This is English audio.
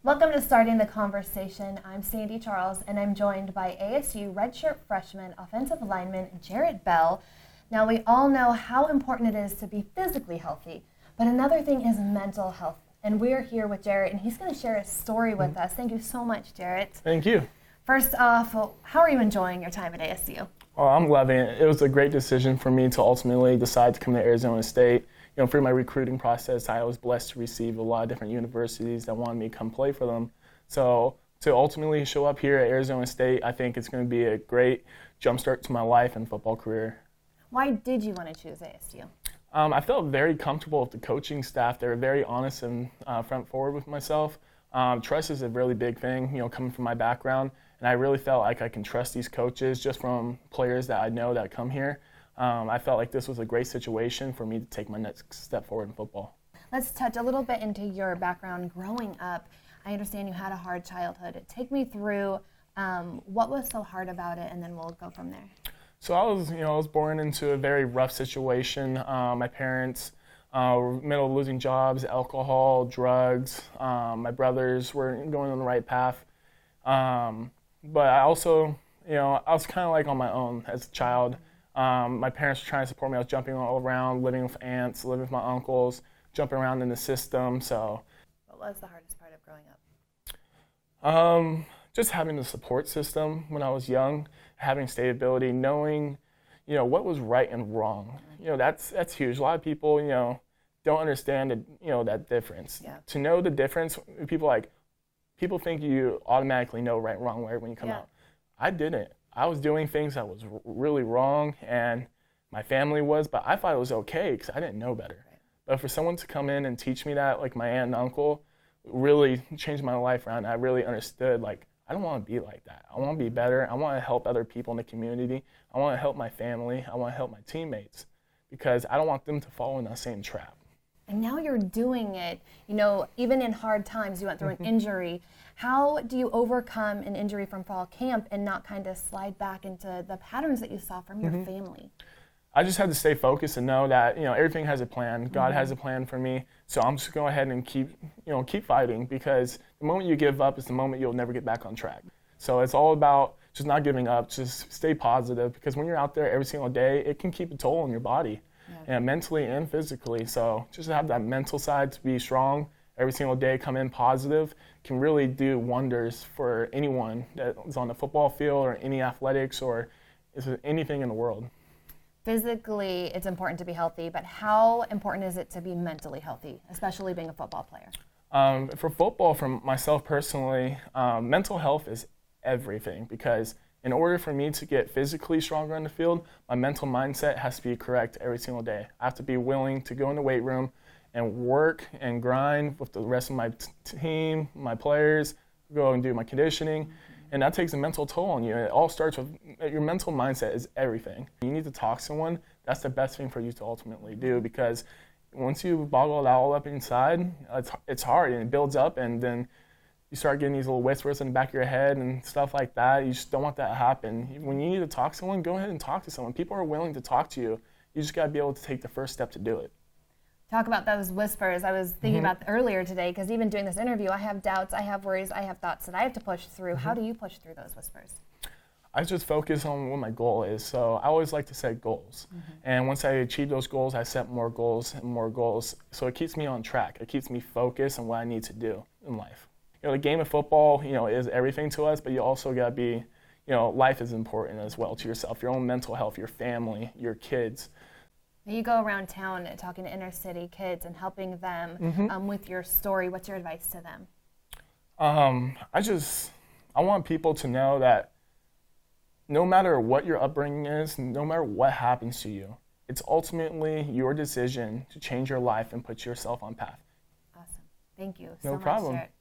Welcome to Starting the Conversation. I'm Sandy Charles, and I'm joined by ASU redshirt freshman offensive lineman Jarrett Bell. Now, we all know how important it is to be physically healthy, but another thing is mental health. And we're here with Jarrett, and he's going to share a story with us. Thank you so much, Jarrett. Thank you. First off, how are you enjoying your time at ASU? Oh, I'm loving it. It was a great decision for me to ultimately decide to come to Arizona State. You know, through my recruiting process, I was blessed to receive a lot of different universities that wanted me to come play for them. So to ultimately show up here at Arizona State, I think it's going to be a great jumpstart to my life and football career. Why did you want to choose ASU? I felt very comfortable with the coaching staff. They were very honest and front forward with myself. Trust is a really big thing, you know, coming from my background. And I really felt like I can trust these coaches just from players that I know that come here. I felt like this was a great situation for me to take my next step forward in football. Let's touch a little bit into your background growing up. I understand you had a hard childhood. Take me through what was so hard about it, and then we'll go from there. So I was born into a very rough situation. My parents were in the middle of losing jobs, alcohol, drugs. My brothers weren't going on the right path. But I also, I was kind of like on my own as a child. My parents were trying to support me. I was jumping all around, living with aunts, living with my uncles, jumping around in the system. So, what was the hardest part of growing up? Just having the support system when I was young, having stability, knowing, what was right and wrong. That's huge. A lot of people, don't understand that difference. Yeah. To know the difference, people think you automatically know right and wrong when you come out. I didn't. I was doing things that was really wrong, and my family was, but I thought it was okay because I didn't know better. Right. But for someone to come in and teach me that, like my aunt and uncle, really changed my life around. I really understood, I don't want to be like that. I want to be better. I want to help other people in the community. I want to help my family. I want to help my teammates because I don't want them to fall in that same trap. And now you're doing it, even in hard times. You went through an injury. How do you overcome an injury from fall camp and not kind of slide back into the patterns that you saw from your family? I just had to stay focused and know that, everything has a plan. God has a plan for me. So I'm just going to go ahead and keep fighting because the moment you give up is the moment you'll never get back on track. So it's all about just not giving up, just stay positive because when you're out there every single day, it can keep a toll on your body. And mentally and physically. So just to have that mental side to be strong every single day, come in positive, can really do wonders for anyone that is on the football field or any athletics or anything in the world. Physically, it's important to be healthy, but how important is it to be mentally healthy, especially being a football player? For football, for myself personally, mental health is everything because in order for me to get physically stronger on the field, my mental mindset has to be correct every single day. I have to be willing to go in the weight room and work and grind with the rest of my team, my players, go and do my conditioning, and that takes a mental toll on you. It all starts with your mental mindset is everything. You need to talk to someone. That's the best thing for you to ultimately do because once you bottle it all up inside, it's hard and it builds up and then you start getting these little whispers in the back of your head and stuff like that. You just don't want that to happen. When you need to talk to someone, go ahead and talk to someone. People are willing to talk to you. You just got to be able to take the first step to do it. Talk about those whispers. I was thinking about earlier today because even doing this interview, I have doubts, I have worries, I have thoughts that I have to push through. How do you push through those whispers? I just focus on what my goal is. So I always like to set goals. And once I achieve those goals, I set more goals and more goals. So it keeps me on track. It keeps me focused on what I need to do in life. The game of football, is everything to us, but you also got to be, life is important as well to yourself, your own mental health, your family, your kids. You go around town talking to inner city kids and helping them with your story. What's your advice to them? I want people to know that no matter what your upbringing is, no matter what happens to you, it's ultimately your decision to change your life and put yourself on path. Awesome. Thank you No so much, problem. Jarrett.